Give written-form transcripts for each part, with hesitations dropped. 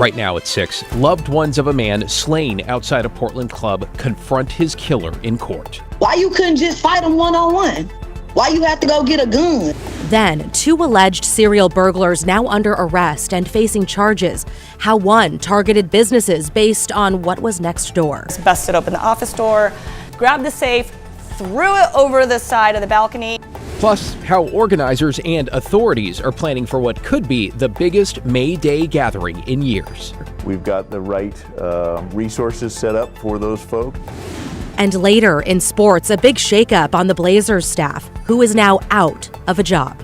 Right now at 6, loved ones of a man slain outside a Portland club confront his killer in court. Why you couldn't just fight him one-on-one? Why you have to go get a gun? Then, 2 alleged serial burglars now under arrest and facing charges. How one targeted businesses based on what was next door. Busted open the office door, grabbed the safe, threw it over the side of the balcony. Plus, how organizers and authorities are planning for what could be the biggest May Day gathering in years. We've got the right resources set up for those folks. And later in sports, a big shakeup on the Blazers staff, who is now out of a job.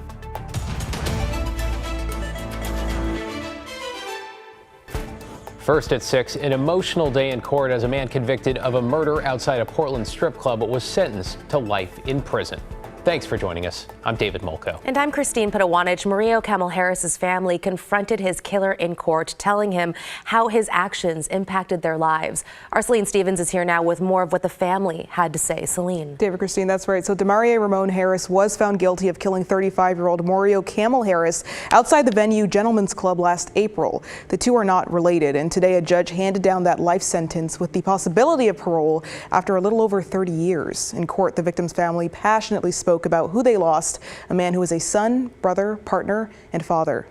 First at 6, an emotional day in court as a man convicted of a murder outside a Portland strip club was sentenced to life in prison. Thanks for joining us. I'm David Molko. And I'm Christine Padawanich. Mario Camel Harris's family confronted his killer in court, telling him how his actions impacted their lives. Our Celine Stevens is here now with more of what the family had to say. Celine. David, Christine, that's right. So Demaria Ramon Harris was found guilty of killing 35-year-old Mario Camel Harris outside the venue Gentlemen's Club last April. The two are not related, and today a judge handed down that life sentence with the possibility of parole after a little over 30 years. In court, the victim's family passionately spoke about who they lost, a man who was a son, brother, partner, and father.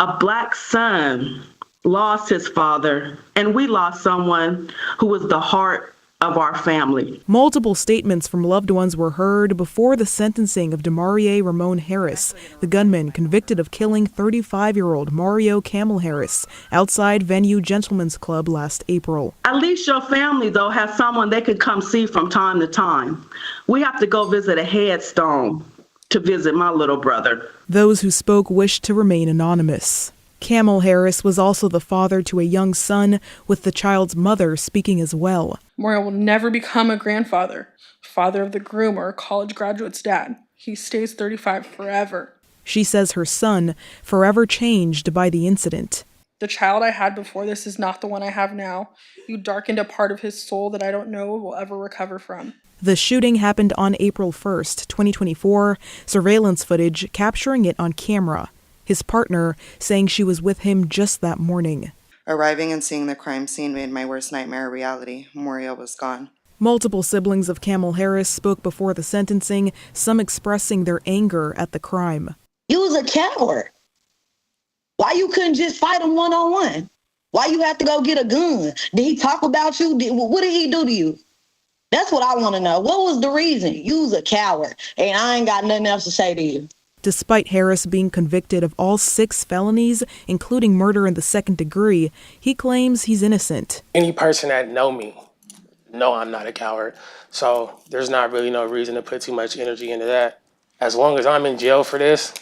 A black son lost his father, and we lost someone who was the heart of our family. Multiple statements from loved ones were heard before the sentencing of Demaria Ramon Harris, the gunman convicted of killing 35-year-old Mario Camel Harris outside venue Gentlemen's Club last April. At least your family, though, has someone they can come see from time to time. We have to go visit a headstone to visit my little brother. Those who spoke wished to remain anonymous. Camel Harris was also the father to a young son, with the child's mother speaking as well. Mario will never become a grandfather, father of the groom, or a college graduate's dad. He stays 35 forever. She says her son, forever changed by the incident. The child I had before this is not the one I have now. You darkened a part of his soul that I don't know will ever recover from. The shooting happened on April 1st, 2024, surveillance footage capturing it on camera. His partner saying she was with him just that morning. Arriving and seeing the crime scene made my worst nightmare a reality. Mario was gone. Multiple siblings of Camel Harris spoke before the sentencing, some expressing their anger at the crime. You was a coward. Why you couldn't just fight him one-on-one? Why you have to go get a gun? Did he talk about you? What did he do to you? That's what I want to know. What was the reason? You was a coward, and I ain't got nothing else to say to you. Despite Harris being convicted of all 6 felonies, including murder in the 2nd degree, he claims he's innocent. Any person that know me, know I'm not a coward. So there's not really no reason to put too much energy into that. As long as I'm in jail for this,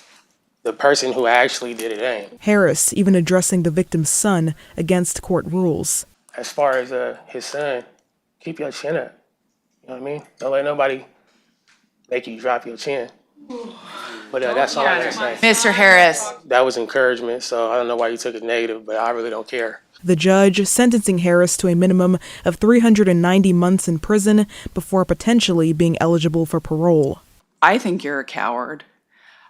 the person who actually did it ain't. Harris even addressing the victim's son against court rules. As far as his son, keep your chin up. You know what I mean? Don't let nobody make you drop your chin. But that's all I gotta say. Mr. Harris. That was encouragement, so I don't know why you took it negative, but I really don't care. The judge sentencing Harris to a minimum of 390 months in prison before potentially being eligible for parole. I think you're a coward.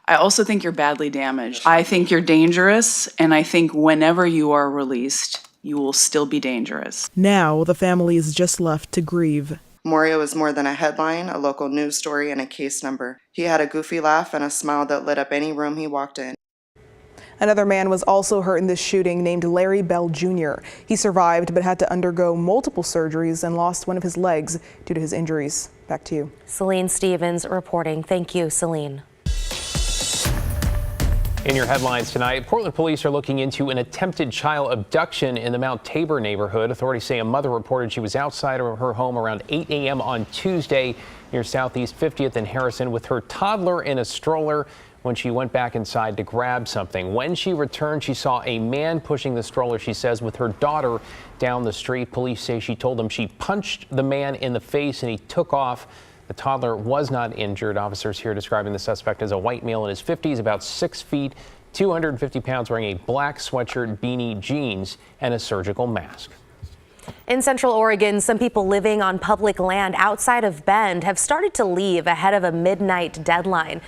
I also think you're badly damaged. I think you're dangerous, and I think whenever you are released, you will still be dangerous. Now the family is just left to grieve. Mario is more than a headline, a local news story, and a case number. He had a goofy laugh and a smile that lit up any room he walked in. Another man was also hurt in this shooting named Larry Bell Jr. He survived but had to undergo multiple surgeries and lost one of his legs due to his injuries. Back to you. Celine Stevens reporting. Thank you, Celine. In your headlines tonight, Portland police are looking into an attempted child abduction in the Mount Tabor neighborhood. Authorities say a mother reported she was outside of her home around 8 a.m. on Tuesday near Southeast 50th and Harrison with her toddler in a stroller when she went back inside to grab something. When she returned, she saw a man pushing the stroller, she says, with her daughter down the street. Police say she told them she punched the man in the face and he took off. The toddler was not injured. Officers here describing the suspect as a white male in his 50s, about 6 feet, 250 pounds, wearing a black sweatshirt, beanie, jeans, and a surgical mask. In Central Oregon, some people living on public land outside of Bend have started to leave ahead of a midnight deadline.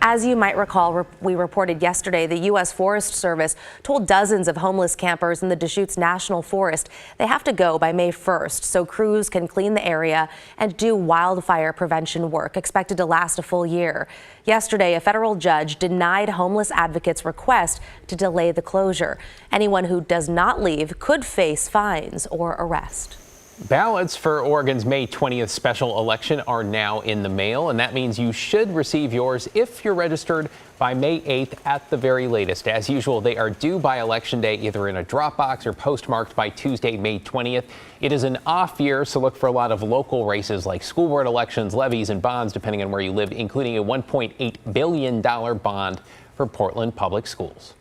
As you might recall, we reported yesterday the U.S. Forest Service told dozens of homeless campers in the Deschutes National Forest they have to go by May 1st so crews can clean the area and do wildfire prevention work expected to last a full year. Yesterday, a federal judge denied homeless advocates' request to delay the closure. Anyone who does not leave could face fines or arrest. Ballots for Oregon's May 20th special election are now in the mail, and that means you should receive yours if you're registered by May 8th at the very latest. As usual, they are due by Election Day, either in a drop box or postmarked by Tuesday, May 20th. It is an off year, so look for a lot of local races like school board elections, levies, and bonds, depending on where you live, including a $1.8 billion bond for Portland Public Schools.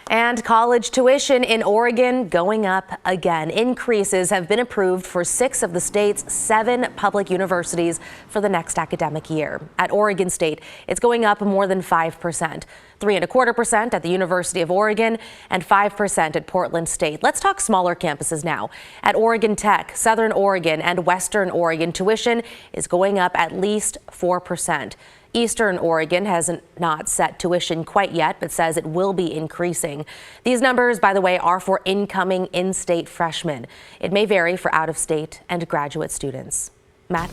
And college tuition in Oregon going up again. Increases have been approved for 6 of the state's 7 public universities for the next academic year. At Oregon State, it's going up more than 5%, 3.25% at the University of Oregon and 5% at Portland State. Let's talk smaller campuses now. At Oregon Tech, Southern Oregon and Western Oregon, tuition is going up at least 4%. Eastern Oregon has not set tuition quite yet, but says it will be increasing. These numbers, by the way, are for incoming in-state freshmen. It may vary for out-of-state and graduate students. Matt?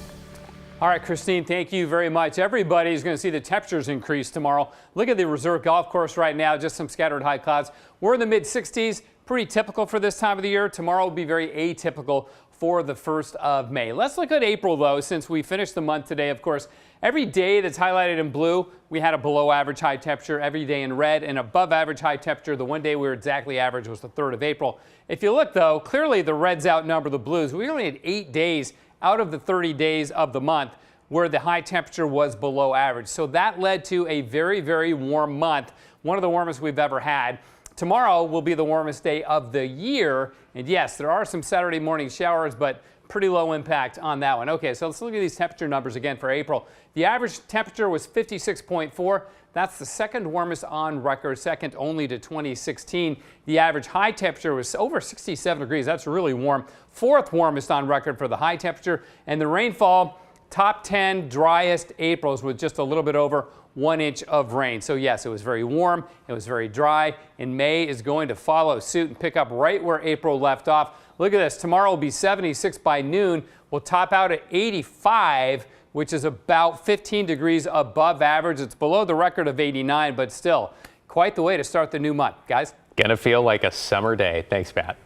All right, Christine, thank you very much. Everybody's going to see the temperatures increase tomorrow. Look at the Reserve Golf Course right now, just some scattered high clouds. We're in the mid-60s, pretty typical for this time of the year. Tomorrow will be very atypical for the 1st of May. Let's look at April, though, since we finished the month today. Of course, every day that's highlighted in blue, we had a below average high temperature. Every day in red, and above average high temperature. The one day we were exactly average was the 3rd of April. If you look, though, clearly the reds outnumber the blues. We only had 8 days out of the 30 days of the month where the high temperature was below average. So that led to a very, very warm month, one of the warmest we've ever had. Tomorrow will be the warmest day of the year. And yes, there are some Saturday morning showers, but pretty low impact on that one. Okay, so let's look at these temperature numbers again for April. The average temperature was 56.4. That's the 2nd warmest on record, second only to 2016. The average high temperature was over 67 degrees. That's really warm. 4th warmest on record for the high temperature. And the rainfall, top 10 driest Aprils with just a little bit over 1 inch of rain. So yes, it was very warm, it was very dry, and May is going to follow suit and pick up right where April left off. Look at this, tomorrow will be 76 by noon. We'll top out at 85, which is about 15 degrees above average. It's below the record of 89, but still quite the way to start the new month, guys. Gonna feel like a summer day. Thanks, Pat.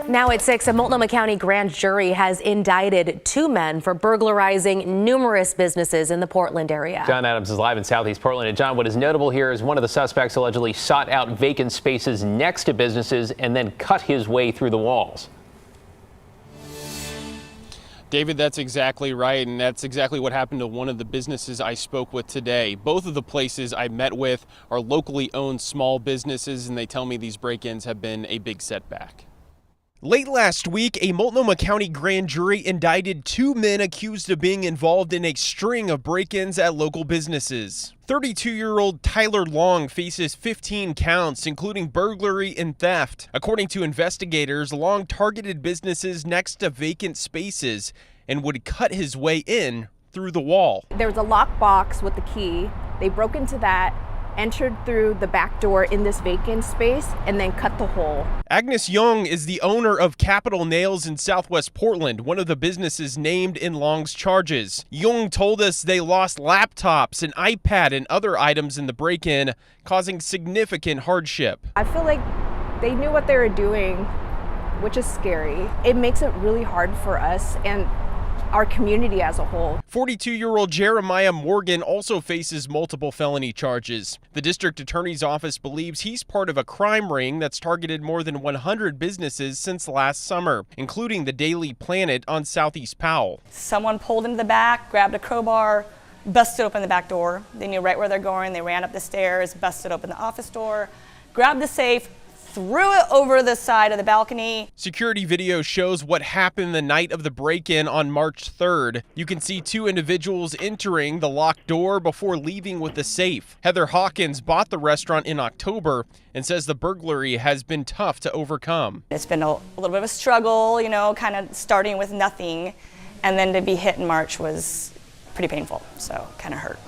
Now at 6, a Multnomah County grand jury has indicted 2 men for burglarizing numerous businesses in the Portland area. John Adams is live in Southeast Portland. And John, what is notable here is one of the suspects allegedly sought out vacant spaces next to businesses and then cut his way through the walls. David, that's exactly right, and that's exactly what happened to one of the businesses I spoke with today. Both of the places I met with are locally owned small businesses, and they tell me these break-ins have been a big setback. Late last week, a Multnomah County grand jury indicted 2 men accused of being involved in a string of break-ins at local businesses. 32-year-old Tyler Long faces 15 counts, including burglary and theft. According to investigators, Long targeted businesses next to vacant spaces and would cut his way in through the wall. There was a lockbox with the key. They broke into that, entered through the back door in this vacant space, and then cut the hole. Agnes Young is the owner of Capital Nails in Southwest Portland, one of the businesses named in Long's charges. Young told us they lost laptops, an iPad, and other items in the break-in, causing significant hardship. I feel like they knew what they were doing, which is scary. It makes it really hard for us and our community as a whole. 42-year-old Jeremiah Morgan also faces multiple felony charges. The district attorney's office believes he's part of a crime ring that's targeted more than 100 businesses since last summer, including the Daily Planet on Southeast Powell. Someone pulled into the back, grabbed a crowbar, busted open the back door. They knew right where they're going. They ran up the stairs, busted open the office door, grabbed the safe, threw it over the side of the balcony. Security video shows what happened the night of the break-in on March 3rd. You can see 2 individuals entering the locked door before leaving with the safe. Heather Hawkins bought the restaurant in October and says the burglary has been tough to overcome. It's been a little bit of a struggle, you know, kind of starting with nothing, and then to be hit in March was pretty painful. So kind of hurt.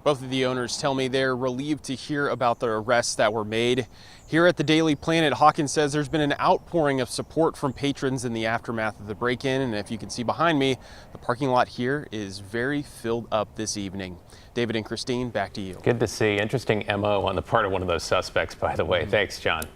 Both of the owners tell me they're relieved to hear about the arrests that were made. Here at the Daily Planet, Hawkins says there's been an outpouring of support from patrons in the aftermath of the break-in. And if you can see behind me, the parking lot here is very filled up this evening. David and Christine, back to you. Good to see. Interesting MO on the part of one of those suspects, by the way. Thanks, John.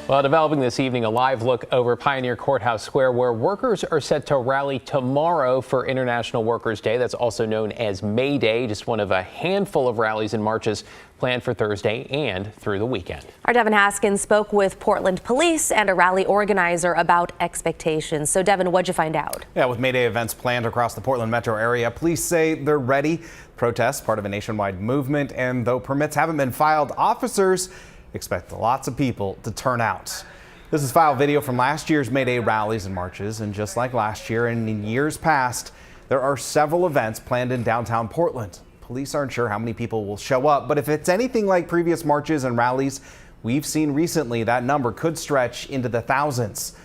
Well, developing this evening, a live look over Pioneer Courthouse Square, where workers are set to rally tomorrow for International Workers' Day. That's also known as May Day, just one of a handful of rallies and marches planned for Thursday and through the weekend. Our Devin Haskins spoke with Portland police and a rally organizer about expectations. So, Devin, what'd you find out? Yeah, with May Day events planned across the Portland metro area, police say they're ready. Protests, part of a nationwide movement, and though permits haven't been filed, officers expect lots of people to turn out. This is file video from last year's May Day rallies and marches, and just like last year and in years past, there are several events planned in downtown Portland. Police aren't sure how many people will show up, but if it's anything like previous marches and rallies we've seen recently, that number could stretch into the thousands.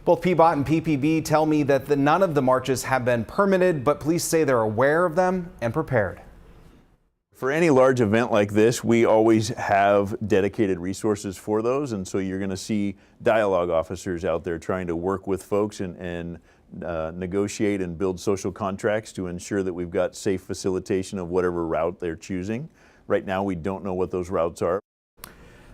Both PBOT and PPB tell me that none of the marches have been permitted, but police say they're aware of them and prepared. For any large event like this, we always have dedicated resources for those, and so you're going to see dialogue officers out there trying to work with folks and negotiate and build social contracts to ensure that we've got safe facilitation of whatever route they're choosing. Right now, we don't know what those routes are.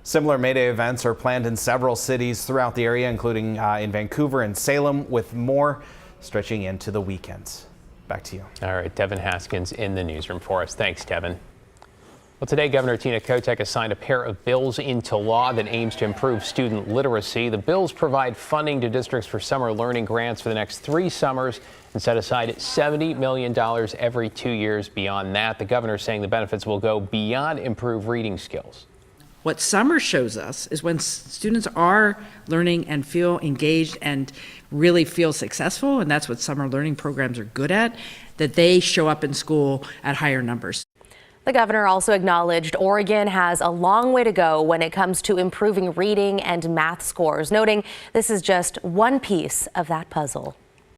Similar May Day events are planned in several cities throughout the area, including in Vancouver and Salem, with more stretching into the weekends. Back to you. All right, Devin Haskins in the newsroom for us. Thanks, Devin. Well, today, Governor Tina Kotek has signed a pair of bills into law that aims to improve student literacy. The bills provide funding to districts for summer learning grants for the next 3 summers and set aside $70 million every 2 years beyond that. The governor saying the benefits will go beyond improved reading skills. What summer shows us is when students are learning and feel engaged and really feel successful, and that's what summer learning programs are good at, that they show up in school at higher numbers. The governor also acknowledged Oregon has a long way to go when it comes to improving reading and math scores, noting this is just one piece of that puzzle.